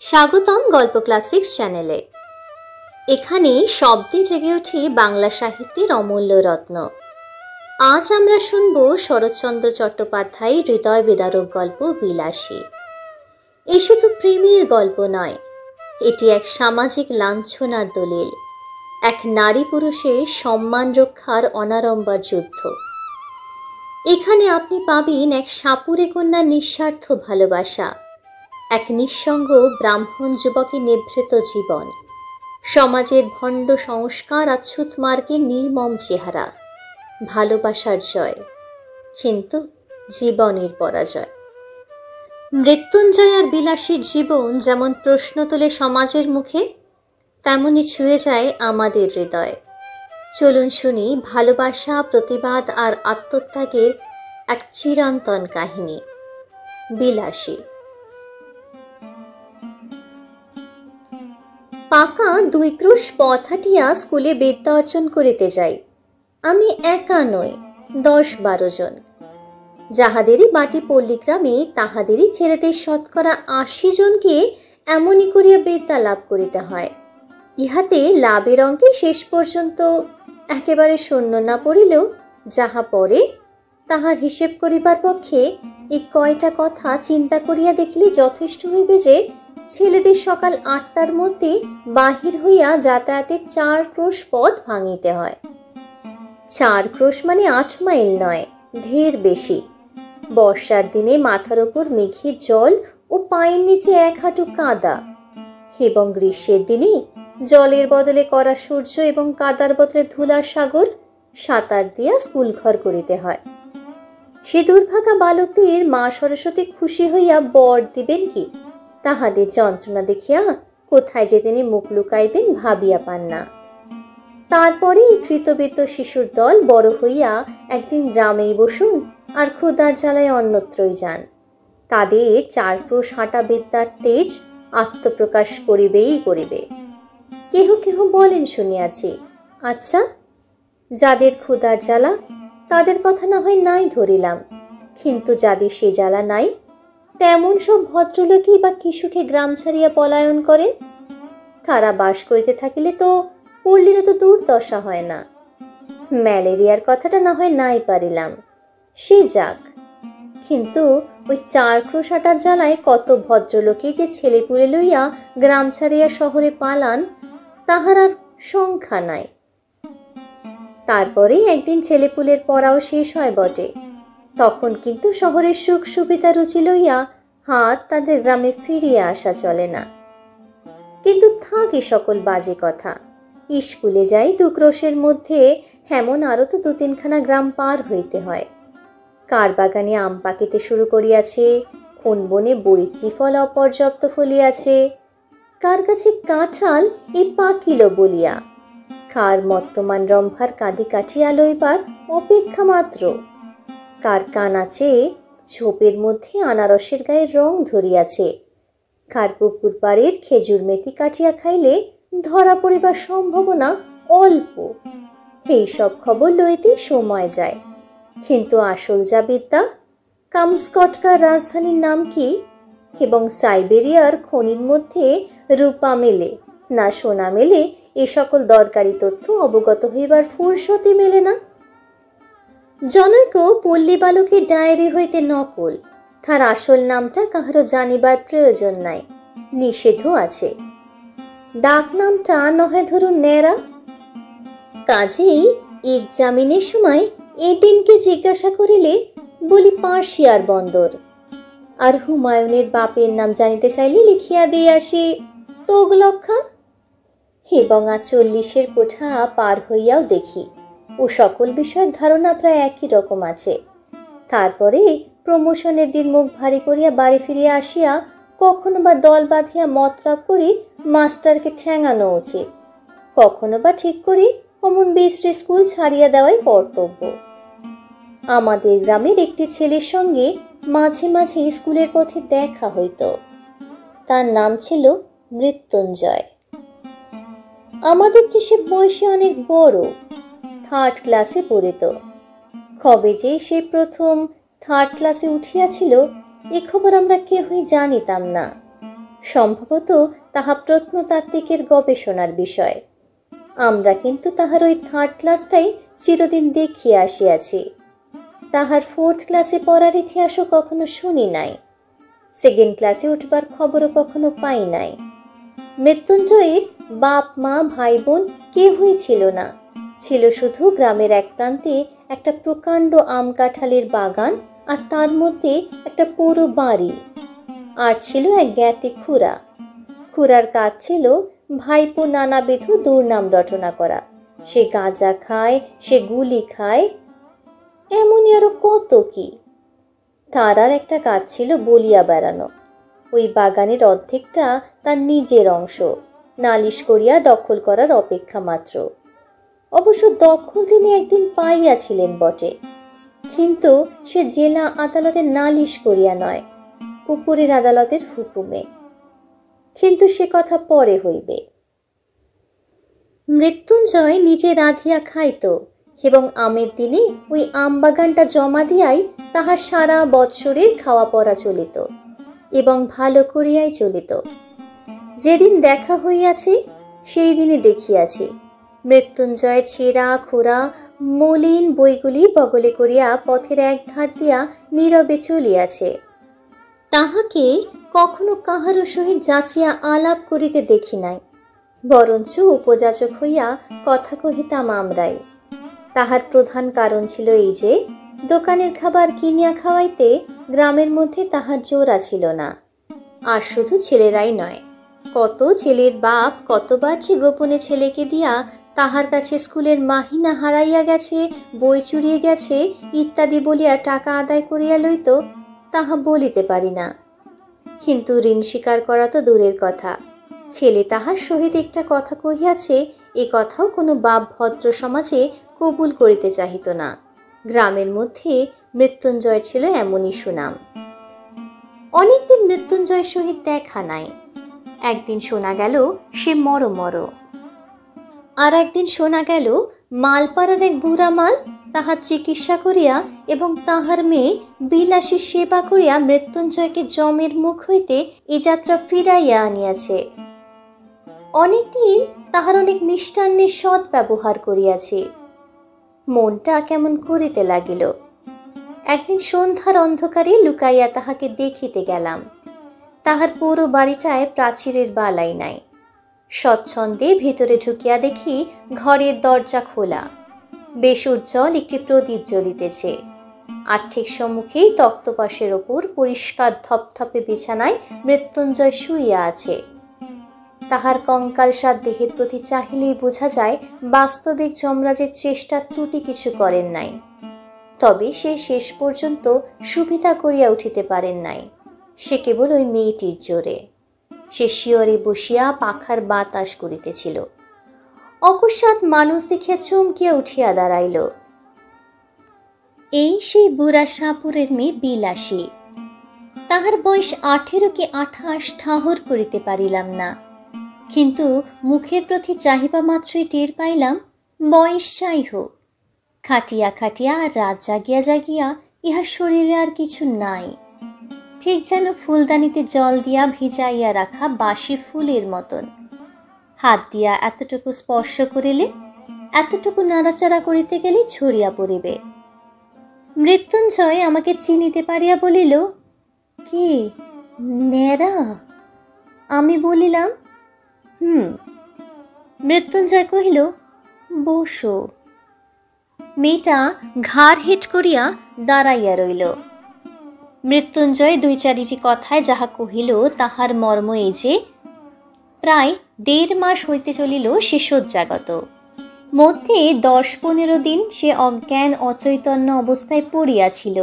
স্বাগতম গল্প ক্লাসিক্স চ্যানেলে। এখানে শব্দে জেগে ওঠে বাংলা সাহিত্যের অমূল্য রত্ন। আজ আমরা শুনব শরৎচন্দ্র চট্টোপাধ্যায়ের হৃদয় বিদারক গল্প বিলাসী। এ শুধু প্রেমের গল্প নয়, এটি এক সামাজিক লাঞ্ছনার দলিল, এক নারী পুরুষের সম্মান রক্ষার অনাড়ম্বর যুদ্ধ। এখানে আপনি পাবেন এক সাপুড়ে কন্যার নিঃস্বার্থ ভালোবাসা, এক নিঃসঙ্গ ব্রাহ্মণ যুবকের নিভৃত জীবন, সমাজের ভণ্ড সংস্কার আচ্ছুত মার্গের নির্মম চেহারা, ভালোবাসার জয় কিন্তু জীবনের পরাজয়। মৃত্যুঞ্জয় আর বিলাসীর জীবন যেমন প্রশ্ন তোলে সমাজের মুখে, তেমনি ছুঁয়ে যায় আমাদের হৃদয়। চলুন শুনি ভালোবাসা, প্রতিবাদ আর আত্মত্যাগের এক চিরন্তন কাহিনী, বিলাসী। পাকা 2 ক্রোশ পথ হাঁটিয়া স্কুলে বিদ্যা অর্জন করিতে যাই। আমি একা নই, 10-12 জন। যাহাদেরই বাটি পল্লীগ্রামে তাহাদেরই ছেলেদের 80% জনকে এমনই করিয়া বিদ্যা লাভ করিতে হয়। ইহাতে লাভের অঙ্কে শেষ পর্যন্ত একেবারে শূন্য না পড়িলেও যাহা পড়ে তাহার হিসেব করিবার পক্ষে এই কয়টা কথা চিন্তা করিয়া দেখিলে যথেষ্ট হইবে যে ছেলেদের সকাল 8টার মধ্যে বাহির হইয়া যাতায়াতের 4 ক্রোশ পথ ভাঙিতে হয়। 4 ক্রোশ মানে 8 মাইল নয়, ঢের বেশি। বর্ষার দিনে মাথার ওপর মেঘের জল ও পায়ের নিচে 1 হাঁটু কাদা, এবং গ্রীষ্মের দিনে জলের বদলে কড়া সূর্য এবং কাদার বদলে ধুলার সাগর সাঁতার দিয়া স্কুল ঘর করিতে হয়। সে দুর্ভাগা বালকদের মা সরস্বতী খুশি হইয়া বর দিবেন কি, তাহাদের যন্ত্রণা দেখিয়া কোথায় যে তিনি মুখ লুকাইবেন ভাবিয়া পান না। তারপরে কৃতবিত্ত শিশুর দল বড় হইয়া একদিন গ্রামেই বসুন আর ক্ষুধার জ্বালায় অন্যত্রই যান। তাদের 4 ক্রোশ হাঁটা বিদ্যার তেজ আত্মপ্রকাশ করিবেই করিবে। কেহ কেহ বলেন শুনিয়াছি, আচ্ছা, যাদের ক্ষুধার জ্বালা তাদের কথা না হয় নাই ধরিলাম, কিন্তু যাদের সে জ্বালা নাই তেমন সব ভদ্রলোকই বা কি সুখে গ্রাম ছাড়িয়া পলায়ন করেন? তারা বাস করিতে থাকিলে তো পল্লীরও তো দুর্দশা হয় না। ম্যালেরিয়ার কথাটা না হয় নাই পারিলাম, সে যাক, কিন্তু ওই 4 ক্রোশ হাঁটার জ্বালায় কত ভদ্রলোকই যে ছেলেপুলে লইয়া গ্রাম ছাড়িয়া শহরে পালান তাহার আর সংখ্যা নাই। তারপরে একদিন ছেলেপুলের পড়াও শেষ হয় বটে, তখন কিন্তু শহরের সুখ সুবিধা রুচি লইয়া হাত তাদের গ্রামে ফিরিয়া আসা চলে না। কিন্তু থাকে সকল বাজে কথা। স্কুলে যাই 2 ক্রোশের মধ্যে, হেমন আরো তো 2-3খানা গ্রাম পার হইতে হয়। কার বাগানে আম পাকিতে শুরু করিয়াছে, কোন বনে বৈচি ফল অপর্যাপ্ত ফলিয়াছে, কার কাছে কাঁঠাল এ পাকিল বলিয়া, কার মত্তমান রম্ভার কাঁদি কাটিয়া লইবার অপেক্ষা মাত্র, কার কান আছে ঝোপের মধ্যে আনারসের গায়ে রং ধরিয়াছে, কার পুকুর পাড়ের খেজুর মেথি কাটিয়া খাইলে ধরা পড়িবার সম্ভাবনা অল্প। এই সব খবর লইতে সময় যায়, কিন্তু আসল যা বিদ্যা, কামস্কটকার রাজধানীর নাম কি এবং সাইবেরিয়ার খনির মধ্যে রূপা মেলে না সোনা মেলে, এ সকল দরকারি তথ্য অবগত হইবার ফুরসতি মেলে না। জনৈক পল্লী বালকের ডায়েরি হইতে নকল, তার আসল নামটা কাহারও জানিবার প্রয়োজন নাই, নিষেধও আছে। ডাক নামটা নহে ধরুন নেরা। কাজেই এক্সামিনের সময় এদিনকে জিজ্ঞাসা করিলে বলি পার্সিয়ার বন্দর, আর হুমায়ুনের বাপের নাম জানিতে চাইলে লিখিয়া দিয়ে আসি তোগলক্ষা। এবং 40-এর কোঠা পার হইয়াও দেখি ও সকল বিষয়ের ধারণা প্রায় একই রকম আছে। তারপরে প্রমোশনের দিন মুখ ভারী করিয়া বাড়ি ফিরিয়া আসিয়া কখনো বা দল বাঁধিয়া মতলব করি মাস্টারকে ঠ্যাঙানো উচিত, কখনো বা ঠিক করি অমন বিশ্রী স্কুল ছাড়িয়া দেওয়াই কর্তব্য। আমাদের গ্রামের একটি ছেলের সঙ্গে মাঝে মাঝে স্কুলের পথে দেখা হইত। তার নাম ছিল মৃত্যুঞ্জয়। আমাদের চেয়ে সে বয়সে অনেক বড়, 3rd ক্লাসে পড়িত। কবে যে সে প্রথম 3rd ক্লাসে উঠিয়াছিল এ খবর আমরা কেউই জানিতাম না। সম্ভবত তাহা প্রত্নতাত্ত্বিকের গবেষণার বিষয়। আমরা কিন্তু তাহার ওই 3rd ক্লাসটাই চিরদিন দেখিয়া আসিয়াছি। তাহার 4th ক্লাসে পড়ার ইতিহাসও কখনো শুনি নাই। 2nd ক্লাসে উঠবার খবরও কখনো পাই নাই। মৃত্যুঞ্জয়ের বাপ মা ভাই বোন কেউই ছিল না। ছিল শুধু গ্রামের এক প্রান্তে একটা প্রকাণ্ড আম কাঁঠালের বাগান, আর তার মধ্যে একটা পুরো বাড়ি। আর ছিল এক জ্ঞাতি খুড়া। খুড়ার কাজ ছিল ভাইপো নানাবিধ দুর্নাম রটনা করা। সে গাঁজা খায়, সে গুলি খায়, এমনই আরো কত কি। তার আর একটা কাজ ছিল বলিয়া বেড়ানো। ওই বাগানের অর্ধেকটা তার নিজের অংশ, নালিশ করিয়া দখল করার অপেক্ষা মাত্র। অবশ্য দখল তিনি একদিন পাইয়াছিলেন বটে, কিন্তু সে জেলা আদালতে নালিশ করিয়া নয়, উপরের আদালতের হুকুমে। কিন্তু সে কথা পরে হইবে। মৃত্যুঞ্জয় নিজে রাঁধিয়া খাইত এবং আমের দিনে ওই আম বাগানটা জমা দিয়াই তাহার সারা বৎসরের খাওয়া পড়া চলিত, এবং ভালো করিয়াই চলিত। যেদিন দেখা হইয়াছে সেই দিনে দেখিয়াছি মৃত্যুঞ্জয় ছেঁড়া খোড়া মলিন বইগুলি বগলে করিয়া পথের এক ধার দিয়া নীরবে চলিয়াছে। তাহাকে কখনো কাহারও সহিত যাচিয়া আলাপ করিতে দেখি নাই, বরঞ্চ উপযাচক হইয়া কথা কহিতাম আমরাই। তাহার প্রধান কারণ ছিল এই যে, দোকানের খাবার কিনিয়া খাওয়াইতে গ্রামের মধ্যে তাহার জোড়া ছিল না। আর শুধু ছেলেরাই নয়, কত ছেলের বাপ কতবার যে গোপনে ছেলেকে দিয়া তাহার কাছে স্কুলের মাহিনা হারাইয়া গেছে, বই চুরিয়ে গেছে ইত্যাদি বলিয়া টাকা আদায় করিয়া লইত, তাহা বলিতে পারি না। কিন্তু ঋণ স্বীকার করা তো দূরের কথা, ছেলে তাহার সহিত একটা কথা কহিয়াছে এ কথাও কোনো বাপ ভদ্র সমাজে কবুল করিতে চাহিত না। গ্রামের মধ্যে মৃত্যুঞ্জয় ছিল এমনই সুনাম। অনেকদিন মৃত্যুঞ্জয়ের সহিত দেখা নাই। একদিন শোনা গেল সে মর, আর একদিন শোনা গেল মালপাড়ার এক বুড়া মাল তাহার চিকিৎসা করিয়া এবং তাহার মেয়ে বিলাসী সেবা করিয়া মৃত্যুঞ্জয়কে জমের মুখ হইতে এ যাত্রা ফিরাইয়া আনিয়াছে। অনেকদিন তাহার অনেক মিষ্টান্নের সৎ ব্যবহার করিয়াছে। মনটা কেমন করিতে লাগিল। একদিন সন্ধ্যার অন্ধকারে লুকাইয়া তাহাকে দেখিতে গেলাম। তাহার পুরো বাড়িটায় প্রাচীরের বালাই নাই। স্বচ্ছন্দে ভিতরে ঢুকিয়া দেখি ঘরের দরজা খোলা, বেশ উজ্জ্বল একটি প্রদীপ জ্বলিতেছে। আর ঠিক সম্মুখেই তক্তপাশের ওপর পরিষ্কার ধপধপে বিছানায় মৃত্যুঞ্জয় শুইয়া আছে। তাহার কঙ্কালসার দেহের প্রতি চাহিলেই বোঝা যায় বাস্তবিক যমরাজের চেষ্টা ত্রুটি কিছু করেন নাই। তবে সে শেষ পর্যন্ত সুবিধা করিয়া উঠিতে পারেন নাই। সে কেবল ওই মেয়েটির জোরে। সে শিয়রে বসিয়া পাখার বাতাস করিতেছিল। অকস্মাৎ মানুষ দেখিয়া চমকিয়া উঠিয়া দাঁড়াইল। এই সেই বুড়া সাপুরের মেয়ে বিলাসী। তাহার বয়স 18 কি 28 ঠাহর করিতে পারিলাম না, কিন্তু মুখের প্রতি চাহিবা মাত্রই টের পাইলাম বয়স যাই হোক, খাটিয়া খাটিয়া আর রাত জাগিয়া জাগিয়া ইহার শরীরে আর কিছু নাই। ঠিক যেন ফুলদানিতে জল দিয়া ভিজাইয়া রাখা বাসি ফুলের মতন। হাত দিয়া এতটুকু স্পর্শ করিলে, এতটুকু নাড়াচাড়া করিতে গেলে ছড়িয়া পড়িবে। মৃত্যুঞ্জয় আমাকে চিনিতে পারিয়া বলিল, কে নেড়া? আমি বলিলাম, মৃত্যুঞ্জয় কহিল, বসো। মেয়েটা ঘাড় হেট করিয়া দাঁড়াইয়া রইল। মৃত্যুঞ্জয় 2-4টি কথায় যাহা কহিল তাহার মর্ম এই যে, প্রায় 1.5 মাস হইতে চলিল সে শয্যাগত। মধ্যে 10-15 দিন সে অজ্ঞান অচৈতন্য অবস্থায় পড়িয়াছিল।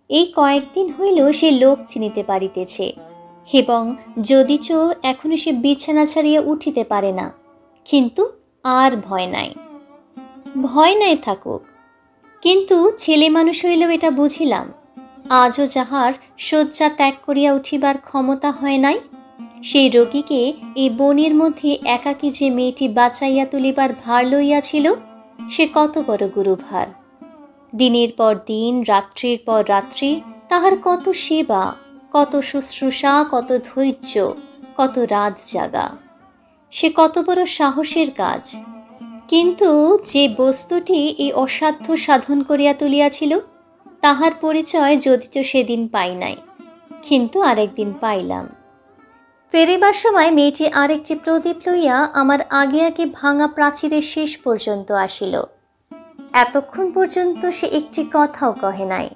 এই কয়েকদিন হইল সে লোক চিনিতে পারিতেছে, এবং যদিচ এখনো সে বিছানা ছাড়িয়া উঠিতে পারে না, কিন্তু আর ভয় নাই। ভয় নাই থাকুক, কিন্তু ছেলে মানুষ হইলেও এটা বুঝিলাম আজও যাহার শয্যা ত্যাগ করিয়া উঠিবার ক্ষমতা হয় নাই, সেই রোগীকে এই বনের মধ্যে একাকী যে মেয়েটি বাঁচাইয়া তুলিবার ভার লইয়াছিল, সে কত বড় গুরুভার। দিনের পর দিন, রাত্রির পর রাত্রি তাহার কত সেবা, কত শুশ্রূষা, কত ধৈর্য, কত রাত জাগা, সে কত বড় সাহসের কাজ। কিন্তু যে বস্তুটি এই অসাধ্য সাধন করিয়া তুলিয়াছিল, তাহার পরিচয় যদিচ সেদিন পাই নাই, কিন্তু আরেকদিন পাইলাম। ফেরিবার সময় মেয়েটি আরেকটি প্রদীপ লইয়া আমার আগে আগে ভাঙা প্রাচীরের শেষ পর্যন্ত আসিল। এতক্ষণ পর্যন্ত সে একটি কথাও কহে নাই।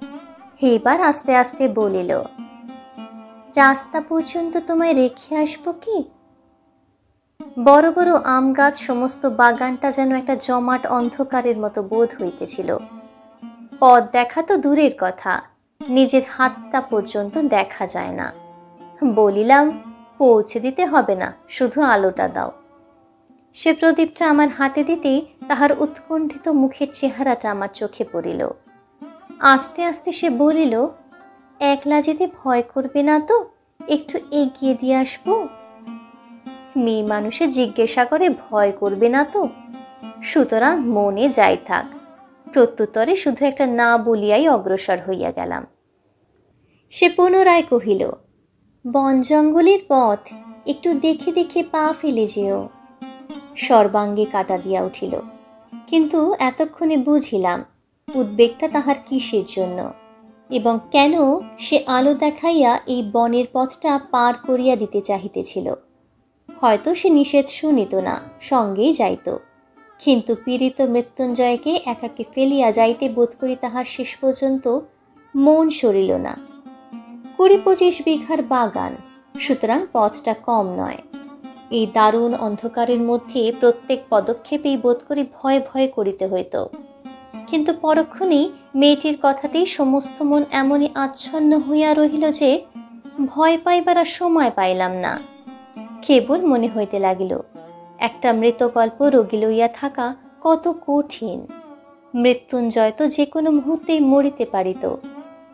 এইবার আস্তে আস্তে বলিল, রাস্তা পর্যন্ত তোমায় রেখে আসবো কি? বড় বড় আম গাছ, সমস্ত বাগানটা যেন একটা জমাট অন্ধকারের মতো বোধ হইতেছিল। পথ দেখা তো দূরের কথা, নিজের হাতটা পর্যন্ত দেখা যায় না। বলিলাম, পৌঁছে দিতে হবে না, শুধু আলোটা দাও। সে প্রদীপটা আমার হাতে দিতেই তাহার উৎকণ্ঠিত মুখের চেহারাটা আমার চোখে পড়িল। আস্তে আস্তে সে বলিল, একলা যেতে ভয় করবে না তো? একটু এগিয়ে দিয়ে আসবো? মেয়ে মানুষে জিজ্ঞাসা করে ভয় করবে না তো? সুতরাং মনে যাই থাক। প্রত্যুত্তরে শুধু একটা না বলিয়াই অগ্রসর হইয়া গেলাম। সে পুনরায় কহিল, বন জঙ্গলের পথ, একটু দেখে দেখে পা ফেলে যেও। সর্বাঙ্গে কাটা দিয়া উঠিল, কিন্তু এতক্ষণে বুঝিলাম উদ্বেগটা তাহার কিসের জন্য এবং কেন সে আলো দেখাইয়া এই বনের পথটা পার করিয়া দিতে চাহিতেছিল। হয়তো সে নিষেধ শুনিত না, সঙ্গেই যাইত, কিন্তু পীড়িত মৃত্যুঞ্জয়কে একাকে ফেলিয়া যাইতে বোধ করি তাহার শেষ পর্যন্ত মন সরিল না। ২০-২৫ বিঘার বাগান, সুতরাং পথটা কম নয়। এই দারুণ অন্ধকারের মধ্যে প্রত্যেক পদক্ষেপেই বোধ করি ভয় ভয় করিতে হইত। কিন্তু পরক্ষণেই মেয়েটির কথাতেই সমস্ত মন এমনই আচ্ছন্ন হইয়া রহিল যে ভয় পাইবার আর সময় পাইলাম না। কেবল মনে হইতে লাগিল, একটা মৃতকল্প রোগী লইয়া থাকা কত কঠিন। মৃত্যুঞ্জয় তো যে কোনো মুহূর্তেই মরিতে পারিত।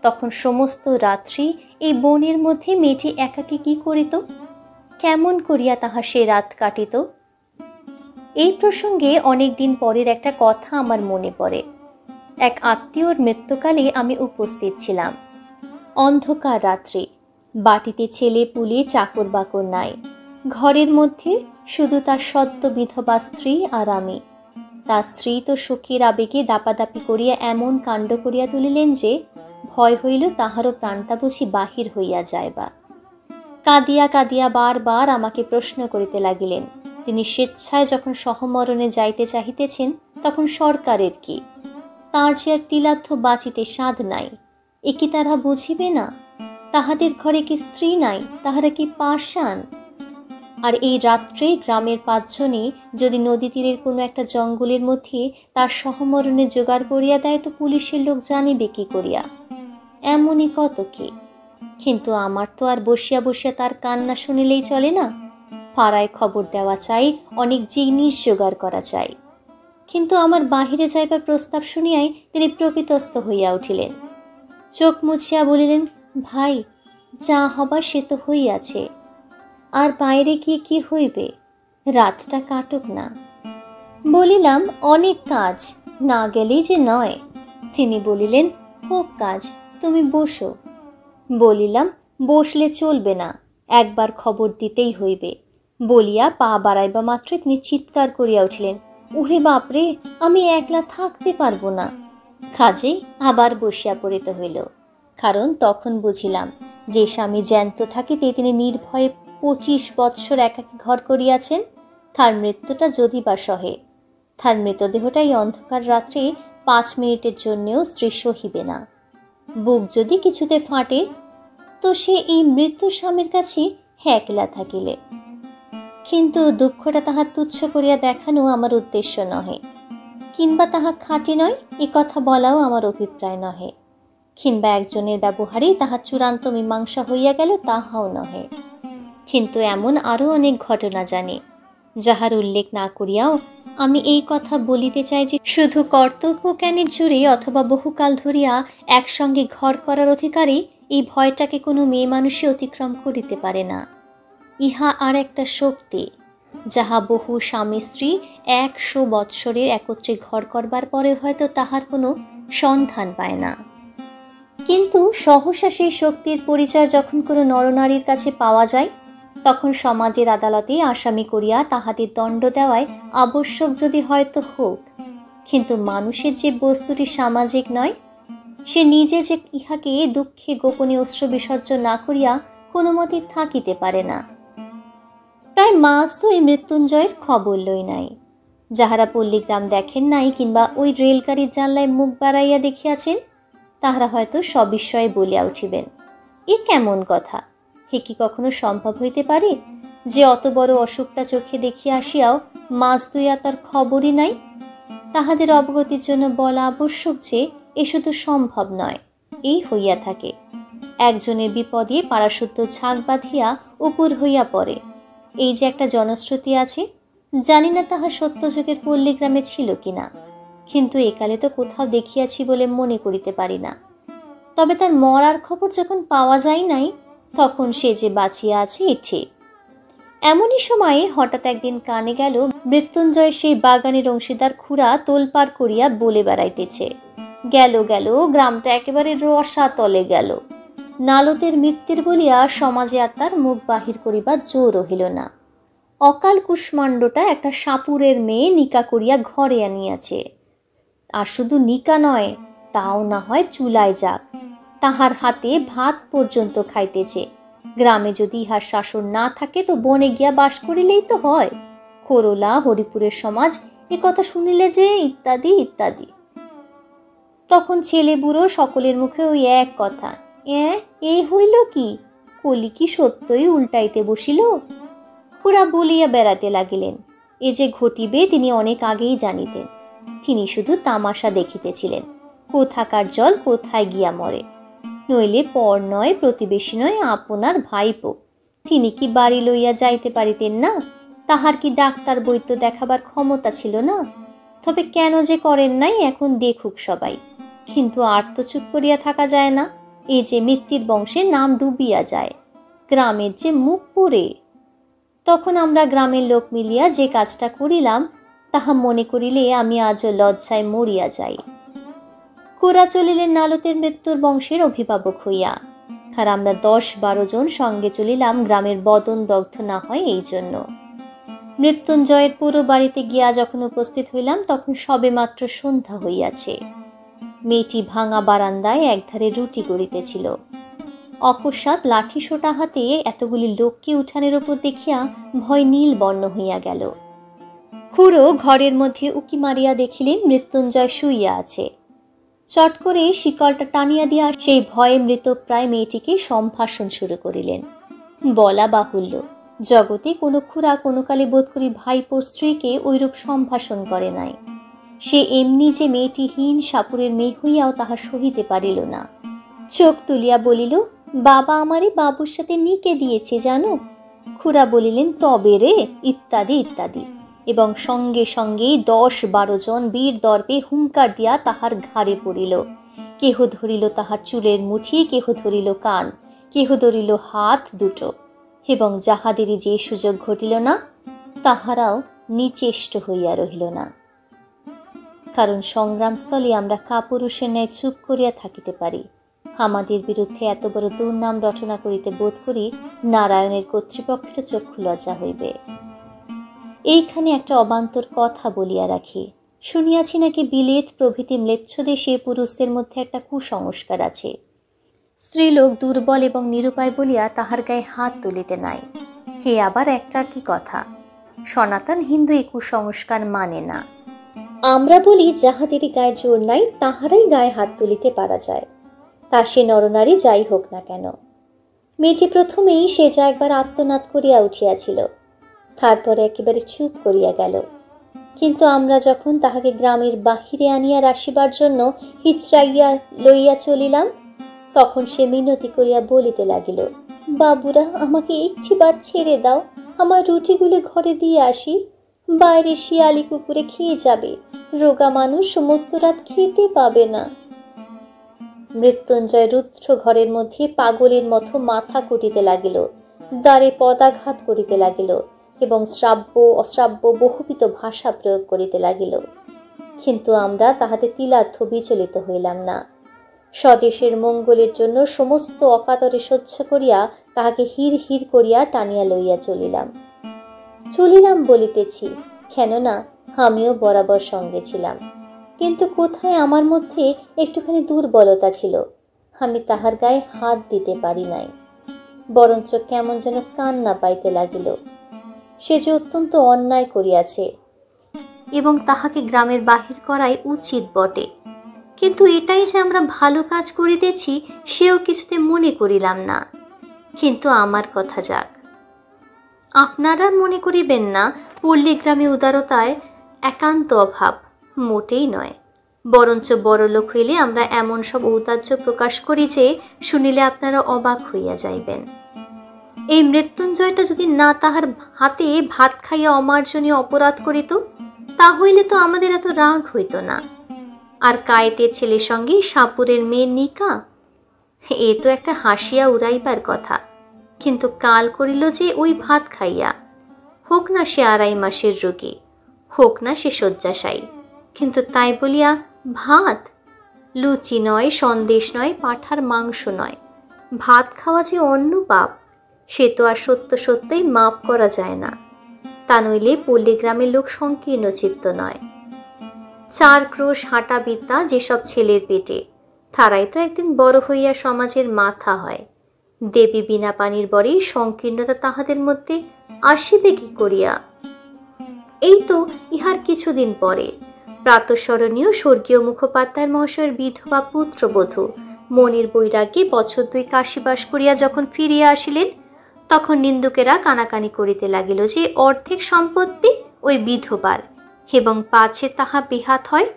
তখন সমস্ত রাত্রি এই বনের মধ্যে মেয়েটি একাকী কি করিত? কেমন করিয়া তাহা সে রাত কাটিত? এই প্রসঙ্গে অনেক দিন পরের একটা কথা আমার মনে পড়ে। এক আত্মীয়র মৃত্যুকালে আমি উপস্থিত ছিলাম। অন্ধকার রাত্রি, বাটিতে ছেলে পুলে চাকর বাকর নাই। ঘরের মধ্যে শুধু তার সদ্য বিধবা স্ত্রী আর আমি। তার স্ত্রী তো সুখের আবেগে দাপাদাপি করিয়া এমন কাণ্ড করিয়া তুলিলেন যে ভয় হইল তাহারও প্রাণটা বুঝি বাহির হইয়া যাইবা। কাঁদিয়া কাঁদিয়া বারবার আমাকে প্রশ্ন করিতে লাগিলেন, তিনি স্বেচ্ছায় যখন সহমরণে যাইতে চাহিতেছেন তখন সরকারের কি? তার যে আর তিলার্থ বাঁচিতে সাধ নাই, এ কি তারা বুঝিবে না? তাহাদের ঘরে কি স্ত্রী নাই? তাহারা কি পাষাণ? আর এই রাত্রে গ্রামের ৫ জনই যদি নদী তীরের কোনো একটা জঙ্গলের মধ্যে তার সহমরণে জোগাড় করিয়া দেয় তো পুলিশের লোক জানিবে কি করিয়া? এমনই কত কি। কিন্তু আমার তো আর বসিয়া বসিয়া তার কান্না শুনিলেই চলে না। পাড়ায় খবর দেওয়া চাই, অনেক জিনিস জোগাড় করা চাই। কিন্তু আমার বাহিরে যাইবার প্রস্তাব শুনিয়াই তিনি প্রকৃতস্থ হইয়া উঠিলেন। চোখ মুছিয়া বলিলেন, ভাই, যা হবার সে তো হইয়াছে, আর বাইরে গিয়ে কি হইবে? রাতটা কাটুক না। বলিলাম, অনেক কাজ, না গেলেই যে নয়। তিনি বলিলেন, হোক কাজ, তুমি বসো। বলিলাম, বসলে চলবে না, একবার খবর দিতেই হইবে। বলিয়া পা বাড়াইবা মাত্র তিনি চিৎকার করিয়া উঠিলেন, ওরে বাপরে, আমি একলা থাকতে পারবো না। কাজেই আবার বসিয়া পড়িতে হইল, কারণ তখন বুঝিলাম যে স্বামী জ্যান্ত থাকিতে তিনি নির্ভয়ে ২৫ বৎসর একাকী ঘর করিয়াছেন, তার মৃত্যুটা যদি বা সহে, তার মৃতদেহটাই অন্ধকার রাত্রে ৫ মিনিটের জন্যেও স্ত্রী সহিবে না। বুক যদি কিছুতে ফাটে তো সে এই মৃত্যু স্বামীর কাছে একলা থাকিলে। কিন্তু দুঃখটা তাহা তুচ্ছ করিয়া দেখানো আমার উদ্দেশ্য নহে, কিংবা তাহা খাঁটি নয় এ কথা বলাও আমার অভিপ্রায় নহে, কিংবা একজনের ব্যবহারেই তাহা চূড়ান্ত মীমাংসা হইয়া গেল তাহাও নহে। কিন্তু এমন আরও অনেক ঘটনা জানি, যাহার উল্লেখ না করিয়াও আমি এই কথা বলিতে চাই যে শুধু কর্তব্য জ্ঞানের জোরে অথবা বহুকাল ধরিয়া একসঙ্গে ঘর করার অধিকারে এই ভয়টাকে কোনো মেয়ে মানুষই অতিক্রম করিতে পারে না। ইহা আর একটা শক্তি, যাহা বহু স্বামী স্ত্রী ১০০ বৎসরের একত্রে ঘর করবার পরে হয়তো তাহার কোনো সন্ধান পায় না। কিন্তু সহসা সেই শক্তির পরিচয় যখন কোনো নরনারীর কাছে পাওয়া যায়, তখন সমাজের আদালতে আসামি করিয়া তাহাদের দণ্ড দেওয়ায় আবশ্যক যদি হয়তো হোক, কিন্তু মানুষের যে বস্তুটি সামাজিক নয়, সে নিজে যে ইহাকে দুঃখে গোপনে অশ্র বিসর্জন না করিয়া কোনো মতে থাকিতে পারে না। প্রায় মাস তো এই মৃত্যুঞ্জয়ের খবর লই নাই। যাহারা পল্লীগ্রাম দেখেন নাই কিংবা ওই রেলগাড়ির জানলায় মুখ বাড়াইয়া দেখিয়াছেন, তাহারা হয়তো সবিস্ময়ে বলিয়া উঠিবেন, এ কেমন কথা? হে কি কখনো সম্ভব হইতে পারে যে অত বড় অসুখটা চোখে দেখিয়া আসিয়াও মাস দুই আর তার খবরই নাই? তাহাদের অবগতির জন্য বলা আবশ্যক যে এ শুধু সম্ভব নয়, এই হইয়া থাকে। একজনের বিপদে পারাশুদ্ধ ঝাঁক বাঁধিয়া উপর হইয়া পড়ে, এই যে একটা জনশ্রুতি আছে, জানি না তাহা সত্যযুগের পল্লীগ্রামে ছিল কিনা, কিন্তু একালে তো কোথাও দেখিয়াছি বলে মনে করিতে পারি না। তবে তার মরার খবর যখন পাওয়া যায় নাই, তখন সে যে বাঁচিয়া আছে এ ঠিক। এমনই সময়ে হঠাৎ একদিন কানে গেল মৃত্যুঞ্জয় সেই বাগানের অংশীদার খুড়া তোলপাড় করিয়া বলে বেড়াইতেছে, গেল গেল গ্রামটা একেবারে রসা তলে গেল। নালতের মৃত্যুর বলিয়া সমাজে আর তার মুখ বাহির করিবার জোর রহিল না। অকাল কুষ্মাণ্ডটা একটা সাপুরের মেয়ে নিকা করিয়া ঘরে আনিয়াছে, আর শুধু নিকা নয়, তাও না হয় চুলায় যাক, তাহার হাতে ভাত পর্যন্ত খাইতেছে। গ্রামে যদি ইহার শাসন না থাকে তো বনে গিয়া বাস করিলেই তো হয়। খোরলা হরিপুরের সমাজ এ কথা শুনিলে যে ইত্যাদি ইত্যাদি। তখন ছেলে বুড়ো সকলের মুখে ওই এক কথা, এই হইল কি? কলি কি সত্যই উল্টাইতে বসিল? খুড়া বলিয়া বেড়াতে লাগিলেন, এ যে ঘটিবে তিনি অনেক আগেই জানিতেন। তিনি শুধু তামাশা দেখিতেছিলেন, কোথাকার জল কোথায় গিয়া মরে। নইলে পর নয়, প্রতিবেশী নয়, আপনার ভাইপো, তিনি কি বাড়ি লইয়া যাইতে পারিতেন না? তাহার কি ডাক্তার বৈদ্য দেখাবার ক্ষমতা ছিল না? তবে কেন যে করেন নাই এখন দেখুক সবাই। কিন্তু আর তো চুপ করিয়া থাকা যায় না, এই যে মৃত্যুর বংশের নাম ডুবিয়া যায়, গ্রামের যে মুখ পড়ে। তখন আমরা গ্রামের লোক মিলিয়া যে কাজটা করিলাম, তাহা মনে করিলে আমি আজও লজ্জায় মরিয়া যাই। খুড়া চলিলেন নালতের মৃত্যুর বংশের অভিভাবক হইয়া, আর আমরা 10-12 জন সঙ্গে চলিলাম গ্রামের বদন দগ্ধ না হয় এই জন্য। মৃত্যুঞ্জয়ের পুরো বাড়িতে গিয়া যখন উপস্থিত হইলাম, তখন সবে মাত্র সন্ধ্যা হইয়াছে। মেয়েটি ভাঙা বারান্দায় একধারে রুটি করিতেছিল। অকস্মাৎ লাঠি সোটা হাতে এতগুলি লোককে উঠানের উপর দেখিয়া ভয় নীল বর্ণ হইয়া গেল। খুড়ো ঘরের মধ্যে উকি মারিয়া দেখিলেন মৃত্যুঞ্জয় শুইয়া আছে। চট করে শিকলটা টানিয়া দিয়া সেই ভয়ে মৃতপ্রায় মেয়েটিকে সম্ভাষণ শুরু করিলেন। বলা বাহুল্য, জগতে কোনো খুড়া কোনো কালে বোধ করি ভাইপোর স্ত্রীকে ওইরূপ সম্ভাষণ করে নাই। সে এমনি যে মেয়েটি হীন সাপুরের মেয়ে হইয়াও তাহা সহিতে পারিল না। চোখ তুলিয়া বলিল, বাবা আমারে বাবুর সাথে নিকে দিয়েছে জানো। খুড়া বলিলেন, তবে রে, ইত্যাদি ইত্যাদি, এবং সঙ্গে সঙ্গেই 10-12 জন বীর দর্পে হুঙ্কার দিয়া তাহার ঘাড়ে পড়িল। কেহ ধরিল তাহার চুলের মুঠি, কেহ ধরিল কান, কেহ ধরিল হাত দুটো, এবং যাহাদেরই যে সুযোগ ঘটিল না, তাহারাও নিচেষ্ট হইয়া রহিল না। কারণ সংগ্রামস্থলে আমরা কাপুরুষের ন্যায় চুপ করিয়া থাকিতে পারি, আমাদের বিরুদ্ধে এত বড় দুর্নাম রচনা করিতে বোধ করি নারায়ণের কর্তৃপক্ষের চক্ষু লজ্জা হইবে। এইখানে একটা অবান্তর কথা বলিয়া রাখি, শুনিয়াছি নাকি বিলেত প্রভৃতি ম্লেচ্ছ দেশে পুরুষদের মধ্যে একটা কুসংস্কার আছে, স্ত্রীলোক দুর্বল এবং নিরুপায় বলিয়া তাহার গায়ে হাত তুলিতে নাই। হে আবার একটা কি কথা, সনাতন হিন্দু এই কুসংস্কার মানে না। আমরা বলি যাহাদেরই গায়ে জোর নাই তাহারাই গায়ে হাত তুলিতে পারা যায়, তা সে নরনারী যাই হোক না কেন। মেয়েটি প্রথমেই সে যা একবার আত্মনাদ করিয়া উঠিয়াছিল, তারপরে একেবারে চুপ করিয়া গেল। কিন্তু আমরা যখন তাহাকে গ্রামের বাহিরে আনিয়া রাখিবার জন্য হিচড়াইয়া লইয়া চলিলাম, তখন সে মিনতি করিয়া বলিতে লাগিল, বাবুরা আমাকে একটিবার ছেড়ে দাও, আমার রুটিগুলো ঘরে দিয়ে আসি, বাইরে শিয়ালি কুকুরে খেয়ে যাবে, রোগা মানুষ সমস্ত রাত খেতে পাবে না। মৃত্যুঞ্জয় রুদ্র ঘরের মধ্যে পাগলের মতো মাথা কুটিতে লাগিল, দ্বারে পদাঘাত করিতে লাগিল এবং শ্রাব্য অশ্রাব্য বহুবিধ ভাষা প্রয়োগ করিতে লাগিল। কিন্তু আমরা তাহাতে তিলার্থ বিচলিত হইলাম না। স্বদেশের মঙ্গলের জন্য সমস্ত অকাতরে সহ্য করিয়া তাহাকে হির হির করিয়া টানিয়া লইয়া চলিলাম বলিতেছি, কেননা আমিও বরাবর সঙ্গে ছিলাম। কিন্তু কোথায় আমার মধ্যে একটুখানি দুর্বলতা ছিল, আমি তাহার গায়ে হাত দিতে পারি নাই। বরঞ্চ কেমন যেন কান্না পাইতে লাগিল। সে যে অত্যন্ত অন্যায় করিয়াছে এবং তাহাকে গ্রামের বাহির করাই উচিত বটে, কিন্তু এটাই যে আমরা ভালো কাজ করিতেছি সেও কিছুতে মনে করিলাম না। কিন্তু আমার কথা যাক, আপনারা মনে করিবেন না পল্লীগ্রামে উদারতায় একান্ত অভাব, মোটেই নয়। বরঞ্চ বড়লোক হইলে আমরা এমন সব ঔদার্য প্রকাশ করি যে শুনিলে আপনারা অবাক হইয়া যাইবেন। এই মৃত্যুঞ্জয়টা যদি না তাহার হাতে ভাত খাইয়া অমার্জনীয় অপরাধ করিত, তা হইলে তো আমাদের এত রাগ হইত না। আর কায়েতের ছেলের সঙ্গে সাপুরের মেয়ের নিকা, এ তো একটা হাসিয়া উড়াইবার কথা। কিন্তু কাল করিল যে ওই ভাত খাইয়া, হোক না সে 2.5 মাসের রোগী, হোক না সে শয্যাশায়ী, কিন্তু তাই বলিয়া ভাত, লুচি নয়, সন্দেশ নয়, পাঁঠার মাংস নয়, ভাত খাওয়া যে অন্য পাপ, সে তো আর সত্যই মাপ করা যায় না। তা নইলে পল্লীগ্রামের লোক সংকীর্ণ চিত্ত নয়। 4 ক্রোশ হাঁটা বিদ্যা যেসব ছেলের পেটে, তারাই তো একদিন বড় হইয়া সমাজের মাথা হয়। দেবী বিনা পানির বরে সংকীর্ণতা তাহাদের মধ্যে আসিবে কি করিয়া? এই তো ইহার কিছুদিন পরে প্রাতঃস্মরণীয় স্বর্গীয় মুখোপাধ্যায় মহাশয়ের বিধবা পুত্রবধূ মনির বৈরাগ্যে বছর 2 কাশীবাস করিয়া যখন ফিরিয়া আসিলেন, তখন নিন্দুকেরা কানাকানি করিতে লাগিল যে অর্ধেক সম্পত্তি ওই বিধবার, এবং পাছে তাহা বেহাত হয়।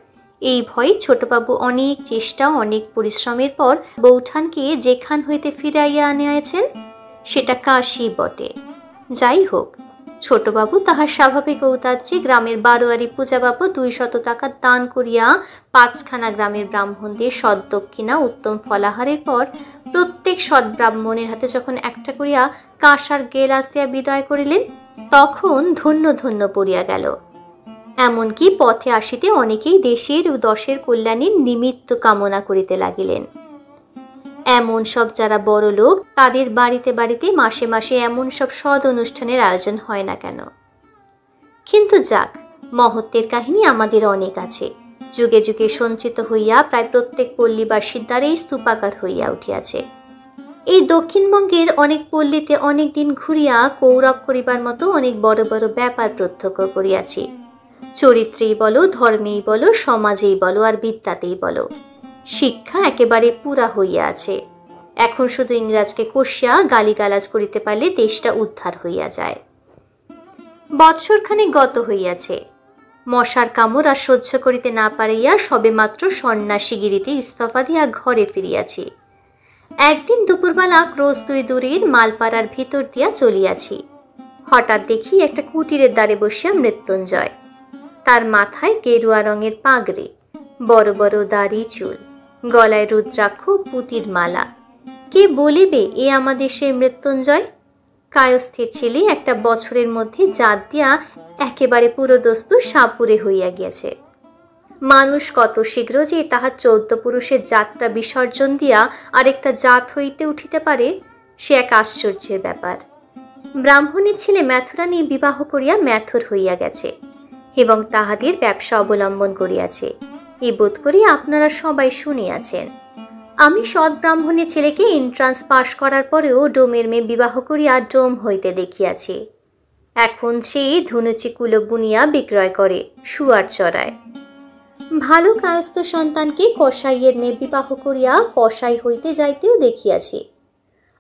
এই ভয়ে ছোটবাবু অনেক চেষ্টা অনেক পরিশ্রমের পর বৌঠানকে যেখান হইতে ফিরাইয়া আনিয়াছেন, সেটা কাশী বটে। যাই হোক, ছোটবাবু তাহার স্বাভাবিক ঔদার্যে গ্রামের বারোয়ারি পূজাবাবু 200 টাকা দান করিয়া 5খানা গ্রামের ব্রাহ্মণদের সদ্দক্ষিণা উত্তম ফলাহারের পর প্রত্যেক সৎ ব্রাহ্মণের হাতে যখন একটা করিয়া কাঁসার গেলাস দিয়া বিদায় করিলেন, তখন ধন্য ধন্য পড়িয়া গেল। এমনকি পথে আসিতে অনেকেই দেশের ও দশের কল্যাণের নিমিত্ত কামনা করিতে লাগিলেন। এমন সব যারা বড় লোক, তাদের বাড়িতে বাড়িতে মাসে মাসে এমন সব সদ অনুষ্ঠানের আয়োজন হয় না কেন? কিন্তু যাক, মহত্বের কাহিনী আমাদের অনেক আছে, যুগে যুগে সঞ্চিত হইয়া প্রায় প্রত্যেক পল্লীবাসীর দ্বারাই স্তূপাকার হইয়া উঠিয়াছে। এই দক্ষিণবঙ্গের অনেক পল্লীতে অনেক দিন ঘুরিয়া কৌরব করিবার মতো অনেক বড় বড় ব্যাপার প্রত্যক্ষ করিয়াছি। চরিত্রেই বলো, ধর্মেই বলো, সমাজেই বলো, আর বিদ্যাতেই বলো, শিক্ষা একেবারে পুরা হইয়া আছে। এখন শুধু ইংরাজকে কষিয়া গালিগালাজ করিতে পারলে দেশটা উদ্ধার হইয়া যায়। বৎসরখানেক গত হইয়াছে, মশার কামড় আর সহ্য করিতে না পারিয়া সবেমাত্র সন্ন্যাসীগিরিতে ইস্তফা দিয়া ঘরে ফিরিয়াছি। একদিন দুপুরবেলা ক্রোশ 2 দূরের মালপাড়ার ভিতর দিয়া চলিয়াছি। হঠাৎ দেখি একটা কুটিরের দ্বারে বসিয়া মৃত্যুঞ্জয়। তার মাথায় গেরুয়া রঙের পাগড়ি, বড় বড় দাড়ি চুল, গলায় রুদ্রাক্ষ পুতির মালা। কে বলিবে এ আমাদের সেই মৃত্যুঞ্জয়? কায়স্থের ছেলে, একটা বছরের মধ্যে জাত দিয়া একেবারে পুরোদস্তু সাপুরে হইয়া গিয়াছে। মানুষ কত শীঘ্র যে তাহার 14 পুরুষের জাতটা বিসর্জন দিয়া আরেকটা জাত হইতে উঠিতে পারে, সে এক আশ্চর্যের ব্যাপার। ব্রাহ্মণের ছেলে ম্যাথুরানী বিবাহ করিয়া ম্যাথর হইয়া গেছে এবং তাহাদের ব্যবসা অবলম্বন করিয়াছে, এ বোধ করি আপনারা সবাই শুনিয়াছেন। আমি সৎ ব্রাহ্মণের ছেলেকে এন্ট্রান্স পাশ করার পরেও ডোমের মেয়ে বিবাহ করিয়া ডোম হইতে দেখিয়াছি। এখন সে ধনুচি কুলো বুনিয়া বিক্রয় করে, শুয়ার চড়ায়। ভালো কায়স্থ সন্তানকে কসাইয়ের মেয়ে বিবাহ করিয়া কসাই হইতে যাইতেও দেখিয়াছি।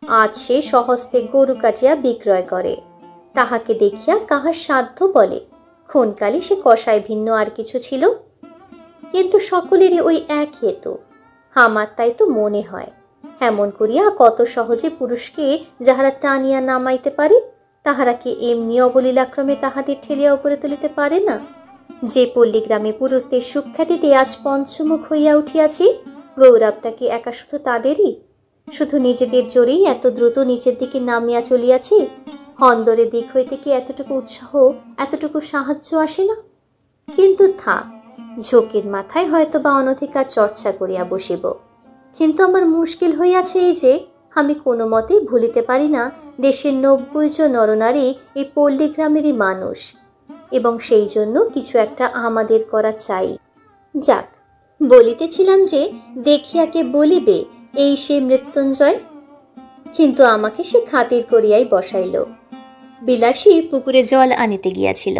আজ সে সহস্তে গরু কাটিয়া বিক্রয় করে। তাহাকে দেখিয়া কাহার সাধ্য বলে ক্ষণকালে সে কসাই ভিন্ন আর কিছু ছিল? কিন্তু সকলেরই ওই এক হেতু। আমার তাই তো মনে হয়, এমন করিয়া কত সহজে পুরুষকে যাহারা টানিয়া নামাইতে পারে, তাহারা কি এমনি অবলীলাক্রমে তাহাদের ঠেলিয়া উপরে তুলিতে পারে না? যে পল্লীগ্রামে পুরুষদের সুখ্যাতিতে আজ পঞ্চমুখ হইয়া উঠিয়াছি, গৌরবটা কি একা শুধু তাদেরই? শুধু নিজেদের জোরেই এত দ্রুত নিচের দিকে নামিয়া চলিয়াছি? অন্দরের দিক হইতে কি এতটুকু উৎসাহ, এতটুকু সাহায্য আসে না? কিন্তু থাক, ঝোঁকের মাথায় হয়তো বা অনধিকার চর্চা করিয়া বসিব, কিন্তু আমার মুশকিল হইয়াছে এই যে আমি কোনো মতেই ভুলিতে পারি না দেশের 90 জন নরনারী এই পল্লীগ্রামেরই মানুষ, এবং সেই জন্য কিছু একটা আমাদের করা চাই। যাক, বলিতেছিলাম যে দেখিয়াকে বলিবে, এই সে মৃত্যুঞ্জয়। কিন্তু আমাকে সে খাতির করিয়াই বসাইল। বিলাসী পুকুরে জল আনিতে গিয়াছিল।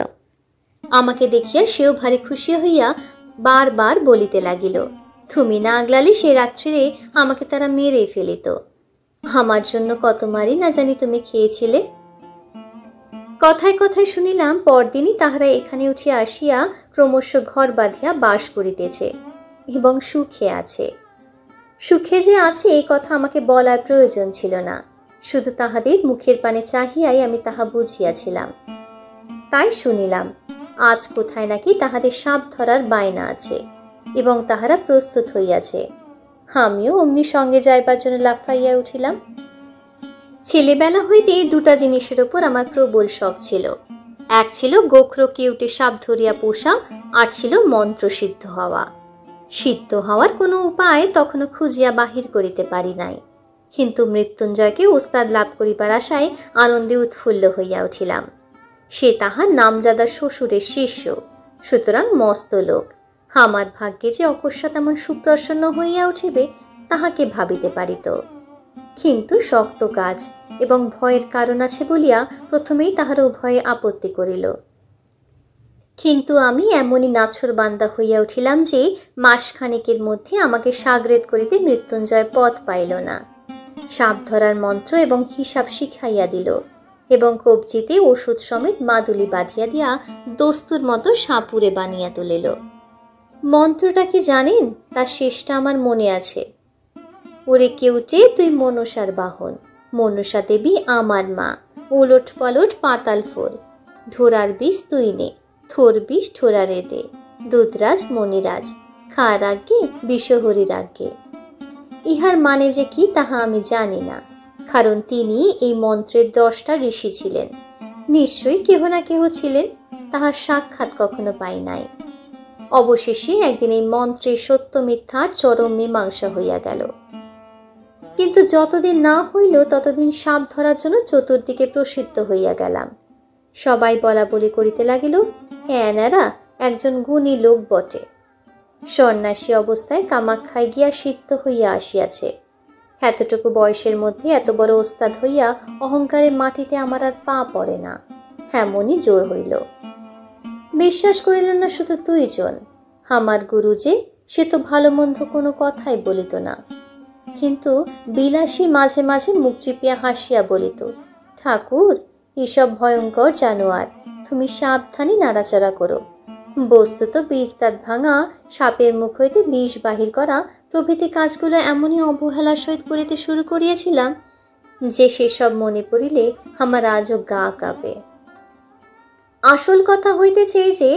আমাকে দেখিয়া সেও ভারী খুশি হইয়া বারবার বলিতে লাগিল, তুমি না আগলালে সে রাত্রিরে আমাকে তারা মেরে ফেলিত। আমার জন্য কত মারি না জানি তুমি খেয়েছিলে। কথায় কথায় শুনিলাম পরদিনই তাহারা এখানে উঠিয়া আসিয়া ক্রমশ ঘর বাঁধিয়া বাস করিতেছে এবং সুখে আছে। সুখে যে আছে এই কথা আমাকে বলার প্রয়োজন ছিল না, শুধু তাহাদের মুখের পানে চাহিয়াই আমি তাহা বুঝিয়াছিলাম। তাই শুনিলাম আজ কোথায় নাকি তাহাদের সাপ ধরার বায়না আছে এবং তাহারা প্রস্তুত হইয়াছে। আমিও অমনি সঙ্গে যাইবার জন্য লাফাইয়া উঠিলাম। ছেলেবেলা হইতে দুটা জিনিসের ওপর আমার প্রবল শখ ছিল। এক ছিল গোখরো কেউটে সাপ ধরিয়া পোষা, আর ছিল মন্ত্র সিদ্ধ হওয়া। সিদ্ধ হওয়ার কোনো উপায় তখনও খুঁজিয়া বাহির করিতে পারি নাই, কিন্তু মৃত্যুঞ্জয়কে ওস্তাদ লাভ করিবার আশায় আনন্দে উৎফুল্ল হইয়া উঠিলাম। সে তাহার নামজাদা শ্বশুরের শিষ্য, সুতরাং মস্ত লোক। আমার ভাগ্যে যে অকস্মাৎ এমন সুপ্রসন্ন হইয়া উঠিবে তাহাকে ভাবিতে পারিত। কিন্তু শক্ত কাজ এবং ভয়ের কারণ আছে বলিয়া প্রথমেই তাহার উভয়ে আপত্তি করিল। কিন্তু আমি এমনই নাছর বান্দা হইয়া উঠিলাম যে মাসখানেকের মধ্যে আমাকে সাগরেদ করিতে মৃত্যুঞ্জয় পথ পাইল না। সাপ ধরার মন্ত্র এবং হিসাব শিখাইয়া দিল এবং কবজিতে ওষুধ সমেত মাদুলি বাঁধিয়া দিয়া দস্তুর মতো সাপুরে বানিয়া তুলিল। মন্ত্রটা কি জানেন? তার শেষটা আমার মনে আছে। ওরে কেউটে তুই মনসার বাহন, মনসা দেবী আমার মা, ওলট পলট পাতাল ফোর, ঢোরার বিষ তুই নে, থোর বিষ ঠোরারে দে, দুধরাজ মণিরাজ, খার আজ্ঞে বিষহরির আজ্ঞে। ইহার মানে যে কি তাহা আমি জানি না, কারণ তিনি এই মন্ত্রের 10টা ঋষি ছিলেন। নিশ্চয়ই কেহ না কেহ ছিলেন, তাহার সাক্ষাৎ কখনো পাই নাই। অবশেষে একদিন এই মন্ত্রের সত্য মিথ্যার চরম মীমাংসা হইয়া গেল। কিন্তু যতদিন না হইল ততদিন সাপ ধরার জন্য চতুর্দিকে প্রসিদ্ধ হইয়া গেলাম। সবাই বলা বলি করিতে লাগিল, হ্যাঁ নারা একজন গুণী লোক বটে। সন্ন্যাসী অবস্থায় কামাখ্যায় গিয়া সিদ্ধ হইয়া আসিয়াছে। এতটুকু বয়সের মধ্যে এত বড় ওস্তাদ হইয়া অহংকারে মাটিতে আমার আর পা পড়ে না, এমনই জোর হইল। বিশ্বাস করিল না শুধু 2 জন। আমার গুরু যে, সে তো ভালো মন্দ কোনো কথাই বলিত না, কিন্তু বিলাসী মাঝে মাঝে মুখ চিপিয়া হাসিয়া বলিত, ঠাকুর এসব ভয়ঙ্কর জানোয়ার, তুমি সাবধানে নাড়াচাড়া করো। বস্তুত বীজ দাঁত ভাঙা, সাপের মুখ হইতে বিষ বাহির করা প্রভৃতি কাজগুলো এমনই অবহেলার সহিত করিতে শুরু করিয়াছিলাম যে সেসব মনে পড়িলে আমার আজও গা কাঁপে। আসল কথা হইতেছে যে